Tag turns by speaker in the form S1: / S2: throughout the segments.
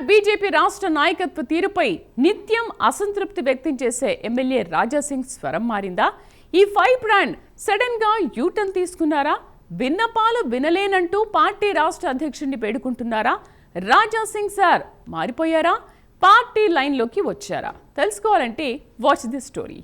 S1: BJP రాష్ట్ర నాయకత్వ తీరుపై నిత్యం అసంతృప్తి వ్యక్తం చేసే ఎమ్మెల్యే రాజాసింగ్ స్వరం మారిందా? ఈ ఫైవ్ బ్రాండ్ సడన్ గా యూటర్న్ తీసుకున్నారా? విన్నపాలు వినలేనంటూ పార్టీ రాష్ట్ర అధ్యక్షుడిని వేడుకుంటున్నారా? రాజాసింగ్ సార్ మారిపోయారా? పార్టీ లైన్లోకి వచ్చారా? తెలుసుకోవాలంటే వాచ్ ది స్టోరీ.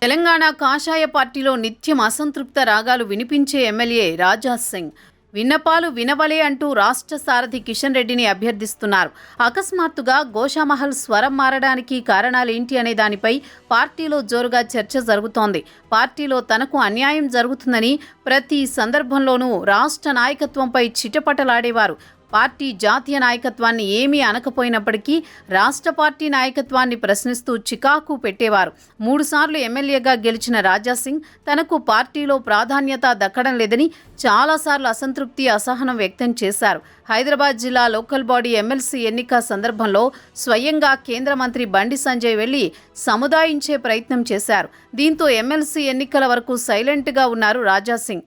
S2: తెలంగాణ కాషాయ పార్టీలో నిత్యం అసంతృప్త రాగాలు వినిపించే ఎమ్మెల్యే రాజాసింగ్ విన్నపాలు వినవలే అంటూ రాష్ట్ర సారథి కిషన్ రెడ్డిని అభ్యర్థిస్తున్నారు. అకస్మాత్తుగా గోషామహల్ స్వరం మారడానికి కారణాలేంటి అనే దానిపై పార్టీలో జోరుగా చర్చ జరుగుతోంది. పార్టీలో తనకు అన్యాయం జరుగుతుందని ప్రతి సందర్భంలోనూ రాష్ట్ర నాయకత్వంపై చిటపటలాడేవారు. పార్టీ జాతీయ నాయకత్వాన్ని ఏమీ అనకపోయినప్పటికీ రాష్ట్ర పార్టీ నాయకత్వాన్ని ప్రశ్నిస్తూ చికాకు పెట్టేవారు. 3 సార్లు ఎమ్మెల్యేగా గెలిచిన రాజాసింగ్ తనకు పార్టీలో ప్రాధాన్యత దక్కడం లేదని చాలాసార్లు అసంతృప్తి, అసహనం వ్యక్తం చేశారు. హైదరాబాద్ జిల్లా లోకల్ బాడీ ఎమ్మెల్సీ ఎన్నిక సందర్భంలో స్వయంగా కేంద్ర మంత్రి బండి సంజయ్ వెళ్లి సముదాయించే ప్రయత్నం చేశారు. దీంతో ఎమ్మెల్సీ ఎన్నికల వరకు సైలెంట్గా ఉన్నారు రాజాసింగ్.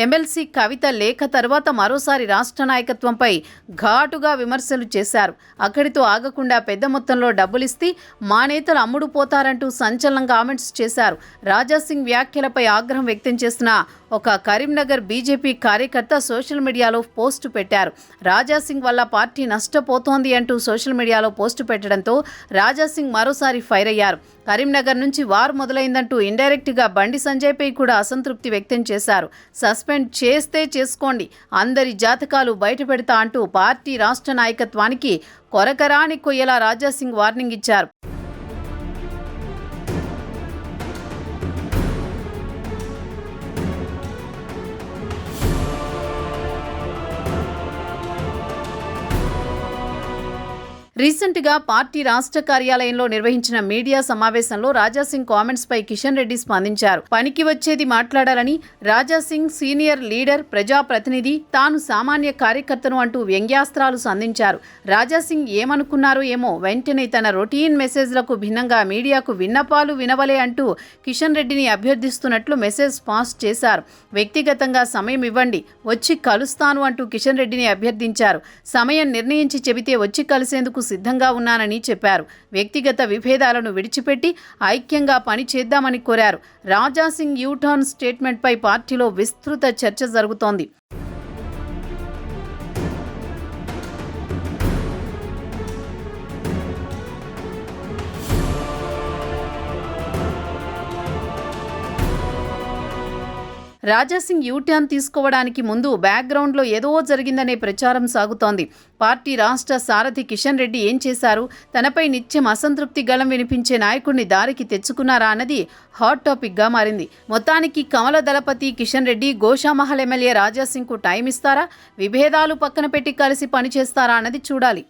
S2: ఎమ్మెల్సీ కవిత లేఖ తర్వాత మరోసారి రాష్ట్ర నాయకత్వంపై ఘాటుగా విమర్శలు చేశారు. అక్కడితో ఆగకుండా పెద్ద మొత్తంలో డబ్బులిస్తే మా నేతలు అమ్ముడు పోతారంటూ సంచలనం కామెంట్స్ చేశారు. రాజాసింగ్ వ్యాఖ్యలపై ఆగ్రహం వ్యక్తం చేసిన ఒక కరీంనగర్ బీజేపీ కార్యకర్త సోషల్ మీడియాలో పోస్టు పెట్టారు. రాజాసింగ్ వల్ల పార్టీ నష్టపోతోంది అంటూ సోషల్ మీడియాలో పోస్టు పెట్టడంతో రాజాసింగ్ మరోసారి ఫైర్ అయ్యారు. కరీంనగర్ నుంచి వార్ మొదలైందంటూ ఇండైరెక్ట్గా బండి సంజయ్పై కూడా అసంతృప్తి వ్యక్తం చేశారు. సస్పెండ్ చేస్తే చేసుకోండి, అందరి జాతకాలు బయటపెడతా అంటూ పార్టీ రాష్ట్ర నాయకత్వానికి కొరకరాని కొయ్యలా రాజాసింగ్ వార్నింగ్ ఇచ్చారు. రీసెంట్గా పార్టీ రాష్ట్ర కార్యాలయంలో నిర్వహించిన మీడియా సమావేశంలో రాజాసింగ్ కామెంట్స్ పై కిషన్ రెడ్డి స్పందించారు. పనికి వచ్చేది మాట్లాడాలని, రాజాసింగ్ సీనియర్ లీడర్, ప్రజాప్రతినిధి, తాను సామాన్య కార్యకర్తను అంటూ వ్యంగ్యాస్త్రాలు సంధించారు. రాజాసింగ్ ఏమనుకున్నారో ఏమో, వెంటనే తన రొటీన్ మెసేజ్లకు భిన్నంగా మీడియాకు విన్నపాలు వినవలే అంటూ కిషన్ రెడ్డిని అభ్యర్థిస్తున్నట్లు మెసేజ్ పాస్ చేశారు. వ్యక్తిగతంగా సమయం ఇవ్వండి, వచ్చి కలుస్తాను అంటూ కిషన్ రెడ్డిని అభ్యర్థించారు. సమయం నిర్ణయించి చెబితే వచ్చి కలిసేందుకు సిద్ధంగా ఉన్నానని చెప్పారు. వ్యక్తిగత విభేదాలను విడిచిపెట్టి ఐక్యంగా పని చేద్దామని కోరారు. రాజాసింగ్ యూటర్న్ స్టేట్మెంట్పై పార్టీలో విస్తృత చర్చ జరుగుతోంది. రాజాసింగ్ యూటర్న్ తీసుకోవడానికి ముందు బ్యాక్గ్రౌండ్లో ఏదో జరిగిందనే ప్రచారం సాగుతోంది. పార్టీ రాష్ట్ర సారథి కిషన్ రెడ్డి ఏం చేశారు? తనపై నిత్యం అసంతృప్తి గళం వినిపించే నాయకుడిని దారికి తెచ్చుకున్నారా అన్నది హాట్ టాపిక్గా మారింది. మొత్తానికి కమల దళపతి కిషన్ రెడ్డి గోషామహల్ ఎమ్మెల్యే రాజాసింగ్కు టైం ఇస్తారా? విభేదాలు పక్కన పెట్టి కలిసి పనిచేస్తారా అన్నది చూడాలి.